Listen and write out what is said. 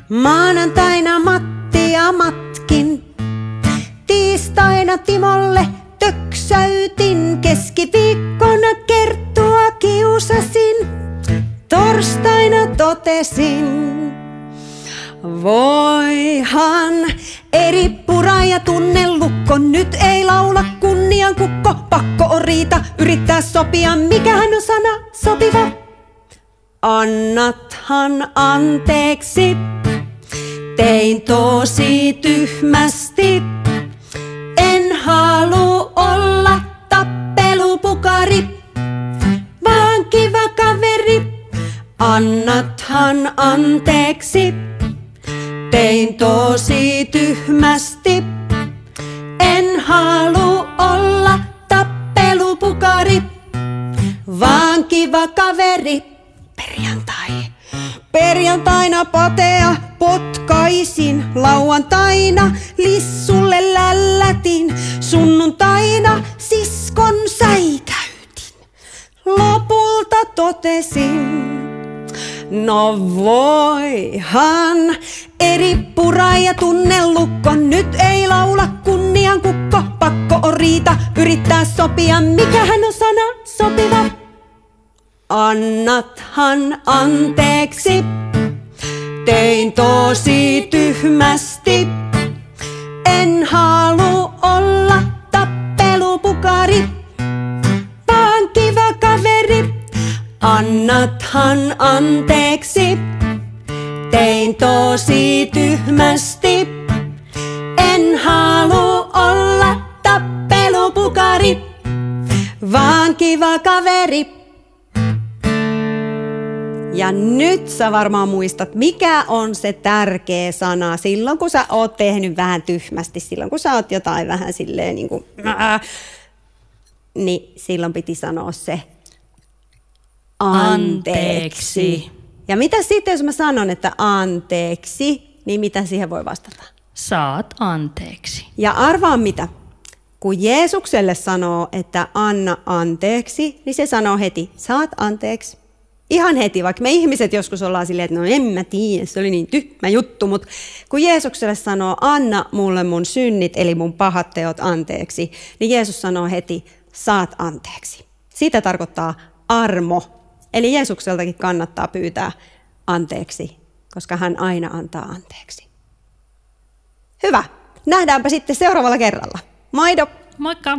Maanantaina Matti ja matkin, tiistaina Timolle töksäytin, keskiviikkona Kerttua kiusasin, torstaina totesin. Voihan eri pura ja tunnelukko, nyt ei laula kunnian kukko, pakko on riita, yrittää sopia, mikähän on sana sopiva. Annathan anteeksi, tein tosi tyhmästi, en halu olla tappelupukari, vaan kiva kaveri. Annathan anteeksi, tein tosi tyhmästi, en halu olla tappelupukari, vaan kiva kaveri. Perjantaina patea potkaisin, lauantaina lissulle lällätin, sunnuntaina siskon säikäytin. Lopulta totesin, no voihan eri pura ja tunnelukko, nyt ei laula kunnian kukko, pakko on riita, yrittää sopia, mikähän on sana sopiva. Annathan anteeksi, tein tosi tyhmästi, en halu olla tappelupukari, vaan kiva kaveri. Annathan anteeksi, tein tosi tyhmästi, en halu olla tappelupukari, vaan kiva kaveri. Ja nyt sä varmaan muistat, mikä on se tärkeä sana silloin, kun sä oot tehnyt vähän tyhmästi, silloin kun sä oot jotain vähän silleen niin kuin, niin silloin piti sanoa se anteeksi. Ja mitä sitten, jos mä sanon, että anteeksi, niin mitä siihen voi vastata? Saat anteeksi. Ja arvaa mitä? Kun Jeesukselle sanoo, että anna anteeksi, niin se sanoo heti, saat anteeksi. Ihan heti, vaikka me ihmiset joskus ollaan silleen, että no en mä tiedä, se oli niin tyhmä juttu, mutta kun Jeesukselle sanoo, anna mulle mun synnit, eli mun pahat teot anteeksi, niin Jeesus sanoo heti, saat anteeksi. Siitä tarkoittaa armo, eli Jeesukseltakin kannattaa pyytää anteeksi, koska hän aina antaa anteeksi. Hyvä, nähdäänpä sitten seuraavalla kerralla. Moido! Moikka!